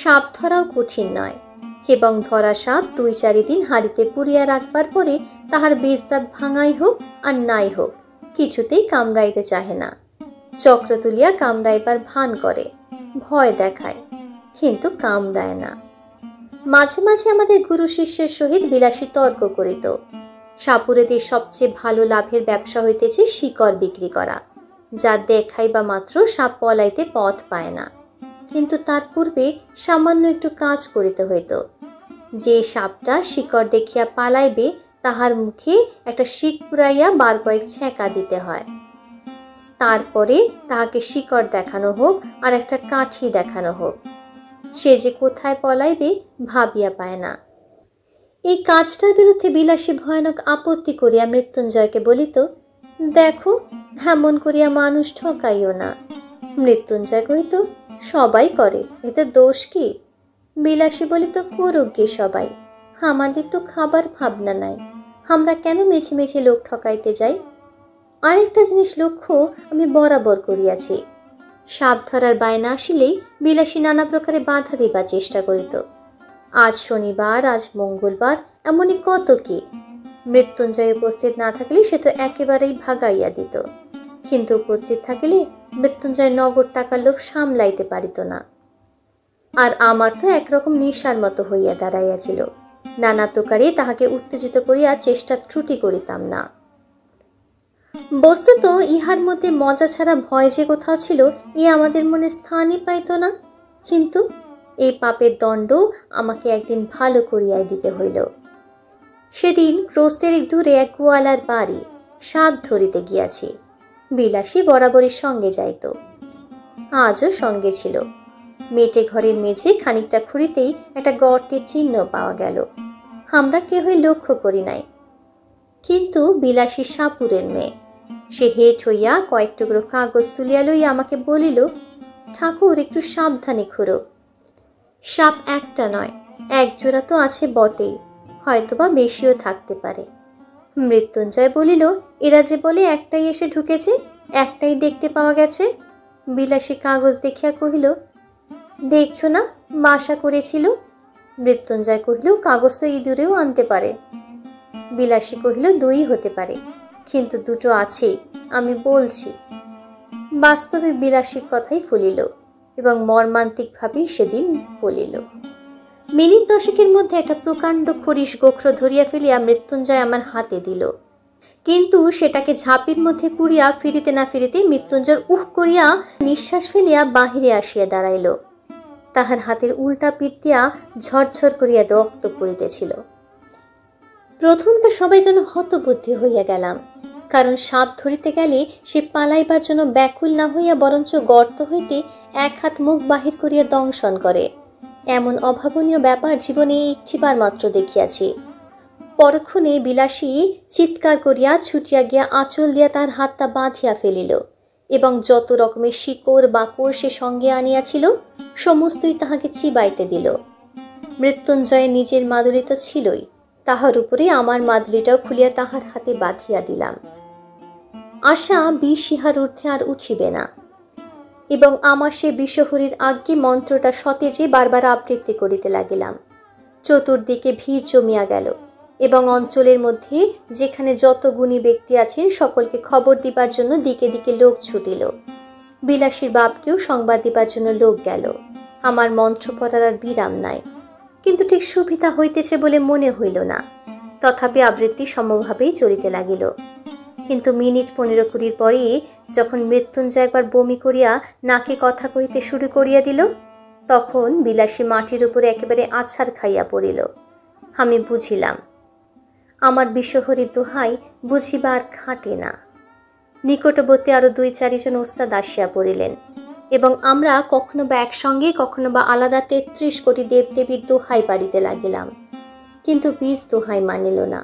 সাপ ধরাও কঠিন নয়, এবং ধরা সাপ 2-4 দিন হাড়িতে পুড়িয়া রাখবার পরে তাহার বীজ দাঁত ভাঙাই হোক আর নাই হোক কিছুতেই কামড়াইতে চাহে না। চক্র তুলিয়া কামড়াইবার ভান করে, ভয় দেখায়, কিন্তু কামড়ায় না। মাঝে মাঝে আমাদের গুরু শিষ্যের সহিত বিলাসী তর্ক করিত। সাপুরেদের সবচেয়ে ভালো লাভের ব্যবসা হইতেছে শিকড় বিক্রি করা, যা দেখাইবা মাত্র সাপ পলাইতে পথ পায় না। কিন্তু তার পূর্বে সামান্য একটু কাজ করিতে হইত। যে সাপটা শিকড় দেখিয়া পালাইবে তাহার মুখে একটা শিক পুরাইয়া 12 কয়েক ছ্যাঁকা দিতে হয়। তারপরে তাহাকে শিকড় দেখানো হোক আর একটা কাঠি দেখানো হোক, সে যে কোথায় পলাইবে ভাবিয়া পায় না। এই কাজটার বিরুদ্ধে বিলাসী ভয়ানক আপত্তি করিয়া মৃত্যুঞ্জয়কে বলিত, দেখো এমন করিয়া মানুষ ঠকাইও না। মৃত্যুঞ্জয় কহিত, সবাই করে, এতে দোষ কি? বিলাসী বলিত, করুক গে সবাই, আমাদের তো খাবার ভাবনা নাই, আমরা কেন মেছে মেছে লোক ঠকাইতে যাই? আরেকটা জিনিস লক্ষ্য আমি বরাবর করিয়াছি, সাপ ধরার বায়না আসিলেই বিলাসী নানা প্রকারে বাধা দিবার চেষ্টা করিত। আজ শনিবার, আজ মঙ্গলবার, এমনই কত কি। মৃত্যুঞ্জয় উপস্থিত না থাকলে সে তো একেবারেই ভাগাইয়া দিত, কিন্তু উপস্থিত থাকিলে মৃত্যুঞ্জয় নগদ টাকার লোভ সামলাইতে পারিত না। আর আমার তো একরকম নেশার মতো হইয়া দাঁড়াইয়াছিল। নানা প্রকারে তাহাকে উত্তেজিত করিয়া চেষ্টা ত্রুটি করিতাম না। বস্তুত ইহার মধ্যে মজা ছাড়া ভয় যে কোথাও ছিল এ আমাদের মনে স্থানই পাইত না। কিন্তু এই পাপের দণ্ড আমাকে একদিন ভালো করিয়াই দিতে হইল। সেদিন ক্রোস্তের দূরে এক গোয়ালার বাড়ি সাপ ধরিতে গিয়াছি। বিলাসী বরাবরের সঙ্গে যাইত, আজও সঙ্গে ছিল। মেটে ঘরের মেঝে খানিকটা খুঁড়িতেই একটা গর্তের চিহ্ন পাওয়া গেল। আমরা কেহই লক্ষ্য করি নাই, কিন্তু বিলাসী সাপুরের মেয়ে। সে হেঁট হইয়া কয়েক টুকরো কাগজ তুলিয়া লইয়া আমাকে বলিল, ঠাকুর একটু সাবধানে খুঁড়ো। সাপ একটা নয়, এক জোড়া তো আছে বটেই, হয়তোবা বেশিও থাকতে পারে। মৃত্যুঞ্জয় বলিল, এরা যে বলে একটাই এসে ঢুকেছে, একটাই দেখতে পাওয়া গেছে। বিলাসী কাগজ দেখিয়া কহিল, দেখছো না বাসা করেছিল। মৃত্যুঞ্জয় কহিল, কাগজ তো ইঁদুরেও আনতে পারে। বিলাসী কহিল, দুই হতে পারে, কিন্তু দুটো আছেই, আমি বলছি। বাস্তবে বিলাসীর কথাই ফলিল এবং মর্মান্তিকভাবেই সেদিন ফলিল। মিনিট দশেকের মধ্যে একটা প্রকাণ্ড খরিশ গোখরো ধরিয়া ফেলিয়া মৃত্যুঞ্জয় আমার হাতে দিল, কিন্তু সেটাকে ঝাঁপির মধ্যে পুড়িয়া ফিরিতে না ফিরিতে মৃত্যুঞ্জয় উহ করিয়া নিঃশ্বাস ফেলিয়া বাহিরে আসিয়া দাঁড়াইল। তাহার হাতের উল্টা পিঠ দিয়া ঝরঝর করিয়া রক্ত পড়িতেছিল। প্রথমটা সবাই যেন হতবুদ্ধি হইয়া গেলাম, কারণ সাপ ধরিতে গেলে সে পালাইবার জন্য ব্যাকুল না হইয়া বরঞ্চ গর্ত হইতে এক হাত মুখ বাহির করিয়া দংশন করে। এমন অভাবনীয় ব্যাপার জীবনে একটিবার মাত্র দেখিয়াছি। পরক্ষণে বিলাসী চিৎকার করিয়া ছুটিয়া গিয়া আঁচল দিয়া তার হাতটা বাঁধিয়া ফেলিল এবং যত রকমের শিকড় বাকড় সে সঙ্গে আনিয়াছিল সমস্তই তাহাকে চিবাইতে দিল। মৃত্যুঞ্জয়ের নিজের মাদুলি তো ছিলই, তাহার উপরে আমার মাদুলিটাও খুলিয়া তাহার হাতে বাঁধিয়া দিলাম। আশা বিষ ইহার ঊর্ধ্বে আর উঠিবে না এবং আমার সে বিষহরীর আজ্ঞে মন্ত্রটা সতেজে বারবার আবৃত্তি করিতে লাগিলাম। চতুর্দিকে ভিড় জমিয়া গেল এবং অঞ্চলের মধ্যে যেখানে যত গুণী ব্যক্তি আছেন সকলকে খবর দিবার জন্য দিকে দিকে লোক ছুটিল। বিলাসীর বাপকেও সংবাদ দিবার জন্য লোক গেল। আমার মন্ত্র পড়ার আর বিরাম নাই, কিন্তু ঠিক সুবিধা হইতেছে বলে মনে হইল না। তথাপি আবৃত্তি সমভাবেই চলিতে লাগিল। কিন্তু মিনিট 15-20 পরে যখন মৃত্যুঞ্জয় একবার বমি করিয়া নাকে কথা কহিতে শুরু করিয়া দিল, তখন বিলাসী মাটির উপরে একেবারে আছাড় খাইয়া পড়িল। আমি বুঝিলাম আমার বিষহরীর দোহাই বুঝিবার খাটে না। নিকটবর্তী আরো 2-4 জন ওস্তাদ আসিয়া পড়িলেন এবং আমরা কখনো বা একসঙ্গে কখনো বা আলাদা 33 কোটি দেবদেবীর দোহাই পাড়িতে লাগিলাম, কিন্তু বীজ দোহাই মানিল না।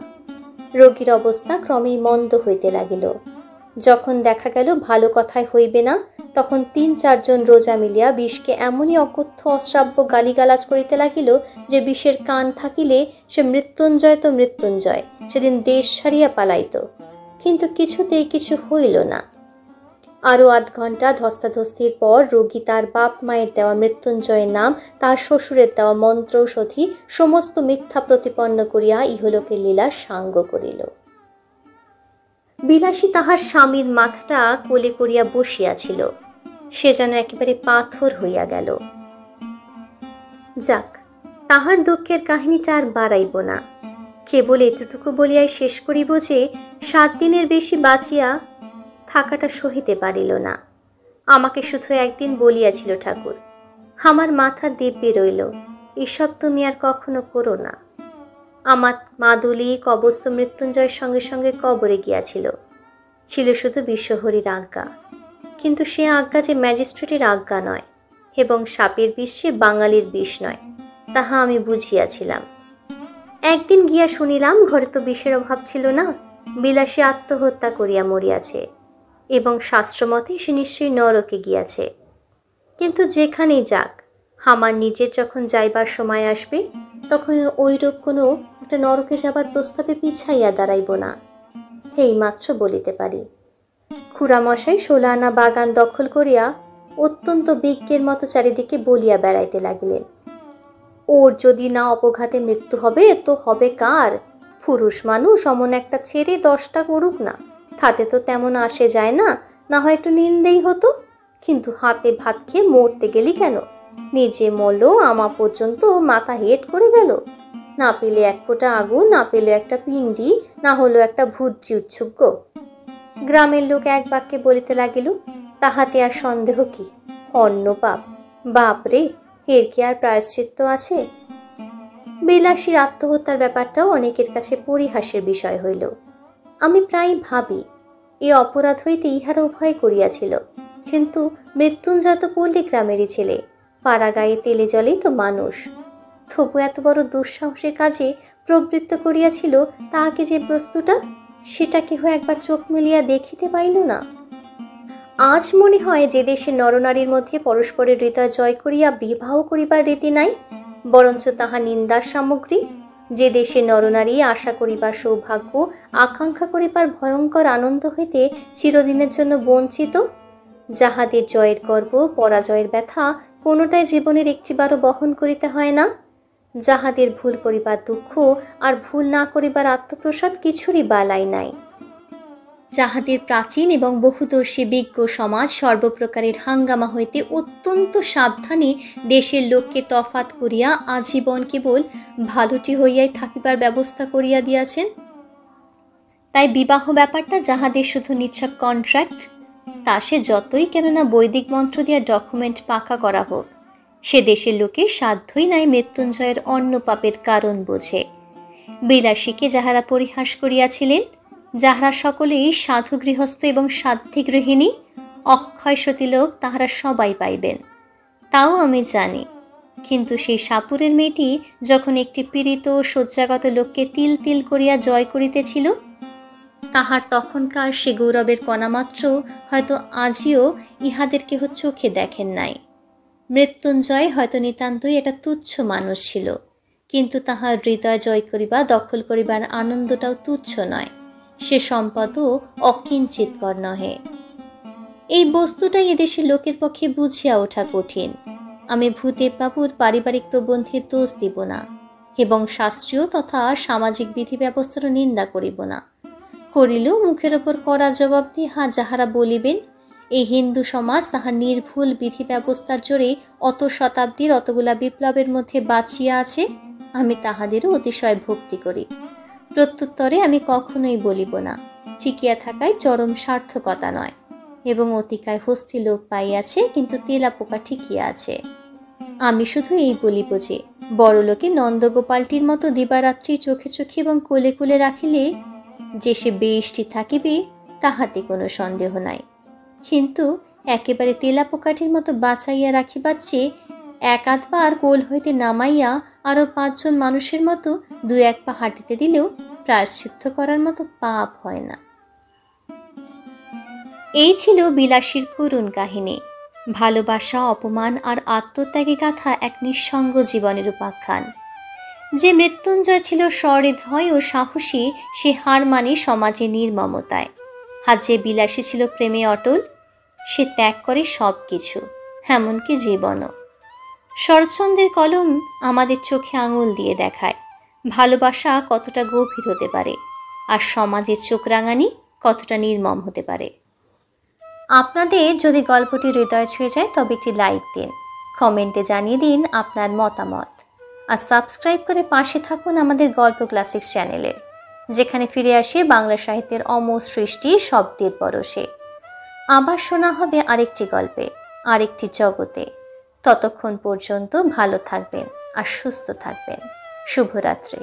রোগীর অবস্থা ক্রমেই মন্দ হইতে লাগিল। যখন দেখা গেল ভালো কথায় হইবে না, তখন 3-4 জন রোজা মিলিয়া বিষকে এমনই অকথ্য অশ্রাব্য গালিগালাজ করিতে লাগিল যে বিষের কান থাকিলে সে মৃত্যুঞ্জয় তো মৃত্যুঞ্জয় সেদিন দেশ ছাড়িয়া পালাইত, কিন্তু কিছুতেই কিছু হইল না। আরো আধ ঘন্টা ধস্তাধস্তির পর রোগী তার বাপ মায়ের দেওয়া মৃত্যুঞ্জয়ের নাম, তার শ্বশুরের দেওয়া মন্ত্রৌষধি সমস্ত মিথ্যা প্রতিপন্ন করিয়া ইহলোকের লীলা সাঙ্গ করিল। বিলাসী তাহার স্বামীর মাথাটা কোলে করিয়া বসিয়াছিল, সে যেন একেবারে পাথর হইয়া গেল। যাক, তাহার দুঃখের কাহিনীটা আর বাড়াইব না, কেবল এতটুকু বলিয়াই শেষ করিব যে 7 দিনের বেশি বাঁচিয়া থাকাটা সহিতে পারিল না। আমাকে শুধু একদিন বলিয়াছিল ঠাকুর, আমার মাথা দিব্যি রইল, এসব তুমি আর কখনো করো না। আমার মাদুলি কবচ মৃত্যুঞ্জয়ের সঙ্গে সঙ্গে কবরে গিয়াছিল, ছিল শুধু বিষহরীর আজ্ঞা, কিন্তু সে আজ্ঞা যে ম্যাজিস্ট্রেটের আজ্ঞা নয় এবং সাপের বিষ সে বাঙালির বিষ নয়, তাহা আমি বুঝিয়াছিলাম। একদিন গিয়া শুনিলাম ঘরে তো বিষের অভাব ছিল না, বিলাসী আত্মহত্যা করিয়া মরিয়াছে এবং শাস্ত্রমতে সে নিশ্চয়ই নরকে গিয়াছে। কিন্তু যেখানেই যাক, আমার নিজের যখন যাইবার সময় আসবে তখন ওইরূপ কোনো একটা নরকে যাবার প্রস্তাবে পিছাইয়া দাঁড়াইব না, এই মাত্র বলিতে পারি। খুড়ামশাই 16 আনা বাগান দখল করিয়া অত্যন্ত বিজ্ঞের মতো চারিদিকে বলিয়া বেড়াইতে লাগিলেন, ওর যদি না অপঘাতে মৃত্যু হবে তো হবে কার? পুরুষ মানুষ অমন একটা ছেড়ে 10টা করুক না, তাতে তো তেমন আসে যায় না, না হয় একটু নিন্দেই হতো, কিন্তু হাতে ভাত খেয়ে মরতে গেলি কেন? নিজে মরলো, আমা পর্যন্ত মাথা হেট করে গেল। না পেলে এক ফোঁটা আগুন, না পেলে একটা পিণ্ডি, না হলো একটা ভূতজি উৎসুক। গ্রামের লোক এক বাক্যে বলিতে লাগিল, তাহাতে আর সন্দেহ কি, অন্য পাপ। বাপরে, এর কি আর প্রায়শ্চিত্ত আছে? বিলাসীর আত্মহত্যার ব্যাপারটাও অনেকের কাছে পরিহাসের বিষয় হইল। আমি প্রায় ভাবি, এ অপরাধ হইতে ইহারা উভয় করিয়াছিল, কিন্তু মৃত্যুঞ্জয় তো পল্লী গ্রামেরই ছেলে, পাড়া গায়ে তেলে জলেই তো মানুষ। তবু এত বড় দুঃসাহসের কাজে প্রবৃত্ত করিয়াছিল, তাহাকে যে বস্তুটা, সেটা কেহ একবার চোখ মিলিয়া দেখিতে পাইল না। আজ মনে হয় যে দেশে নরনারীর মধ্যে পরস্পরের হৃদয় জয় করিয়া বিবাহ করিবার রীতি নাই, বরঞ্চ তাহা নিন্দার সামগ্রী। যে দেশে নরনারী আশা করিবার সৌভাগ্য, আকাঙ্ক্ষা করিবার ভয়ঙ্কর আনন্দ হইতে চিরদিনের জন্য বঞ্চিত, যাহাদের জয়ের গর্ব, পরাজয়ের ব্যথা কোনোটাই জীবনের একটিবারও বহন করিতে হয় না, যাহাদের ভুল করিবার দুঃখ আর ভুল না করিবার আত্মপ্রসাদ কিছুরই বালাই নাই, যাহাদের প্রাচীন এবং বহুদর্শী বিজ্ঞ সমাজ সর্বপ্রকারের হাঙ্গামা হইতে অত্যন্ত সাবধানে দেশের লোককে তফাত করিয়া আজীবন কেবল ভালোটি হইয়াই থাকিবার ব্যবস্থা করিয়া দিয়াছেন। তাই বিবাহ ব্যাপারটা যাহাদের শুধু নিছক কন্ট্রাক্ট, তা সে যতই কেননা বৈদিক মন্ত্র দিয়া ডকুমেন্ট পাকা করা হোক, সে দেশের লোকের সাধ্যই নাই মৃত্যুঞ্জয়ের অন্য পাপের কারণ বোঝে। বিলাসীকে যাহারা পরিহাস করিয়াছিলেন, যাহারা সকলেই সাধু গৃহস্থ এবং সাধ্বী গৃহিণী, অক্ষয় সতীলোক তাহারা সবাই পাইবেন, তাও আমি জানি। কিন্তু সেই সাপুরের মেয়েটি যখন একটি পীড়িত শয্যাগত লোককে তিল তিল করিয়া জয় করিতেছিল, তাহার তখনকার সে গৌরবের কণামাত্র হয়তো আজিও ইহাদের কেহ চোখে দেখেন নাই। মৃত্যুঞ্জয় হয়তো নিতান্তই একটা তুচ্ছ মানুষ ছিল, কিন্তু তাহার হৃদয় জয় করিবা, দখল করিবার আনন্দটাও তুচ্ছ নয়, সে সম্পদও অকিঞ্চিতকর নহে। এই বস্তুটাই এদেশের লোকের পক্ষে বুঝিয়া ওঠা কঠিন। আমি ভূদেববাবুর পারিবারিক প্রবন্ধের দোষ দিব না, এবং শাস্ত্রীয় তথা সামাজিক বিধি ব্যবস্থারও নিন্দা করিব না। করিলেও মুখের ওপর কড়া জবাব দিহা যাহারা বলিবেন এই হিন্দু সমাজ তাহার নির্ভুল বিধি ব্যবস্থার জোরে অত শতাব্দীর অতগুলা বিপ্লবের মধ্যে বাঁচিয়া আছে, আমি তাহাদেরও অতিশয় ভক্তি করি। প্রত্যুত্তরে আমি কখনোই বলিব না টিকিয়া থাকায় চরম সার্থকতা নয়, এবং অতিকায় হস্তি লোপ পাইয়াছে কিন্তু তেলা পোকা ঠিকিয়া আছে। আমি শুধু এই বলিব যে বড়লোকে নন্দগোপালটির মতো দিবারাত্রি চোখে চোখে এবং কোলে কোলে রাখিলে যে সে বেশটি থাকিবে, তাহাতে কোনো সন্দেহ নাই। কিন্তু একেবারে তেলা পোকাটির মতো বাঁচাইয়া রাখিবার চেয়ে এক আধবার কোল হইতে নামাইয়া আরো 5 জন মানুষের মতো 2-1 পা হাঁটিতে দিলেও প্রায়শ্চিত্ত করার মতো পাপ হয় না। এই ছিল বিলাসীর করুণ কাহিনী। ভালোবাসা, অপমান আর আত্মত্যাগে গাথা এক নিঃসঙ্গ জীবনের উপাখ্যান। যে মৃত্যুঞ্জয় ছিল সহৃদয় ও সাহসী, সে হার মানে সমাজে নির্মমতায়। আর যে বিলাসী ছিল প্রেমে অটল, সে ত্যাগ করে সব কিছু, এমনকি জীবনও। শরৎচন্দ্রের কলম আমাদের চোখে আঙুল দিয়ে দেখায় ভালোবাসা কতটা গভীর হতে পারে, আর সমাজের চোখ রাঙানি কতটা নির্মম হতে পারে। আপনাদের যদি গল্পটি হৃদয় ছুঁয়ে যায় তবে একটি লাইক দিন, কমেন্টে জানিয়ে দিন আপনার মতামত, আর সাবস্ক্রাইব করে পাশে থাকুন আমাদের গল্প ক্লাসিক্স চ্যানেলের, যেখানে ফিরে আসে বাংলা সাহিত্যের অমর সৃষ্টি শব্দের পরশে। আবার শোনা হবে আরেকটি গল্পে, আরেকটি জগতে। ততক্ষণ পর্যন্ত ভালো থাকবেন আর সুস্থ থাকবেন। শুভরাত্রি।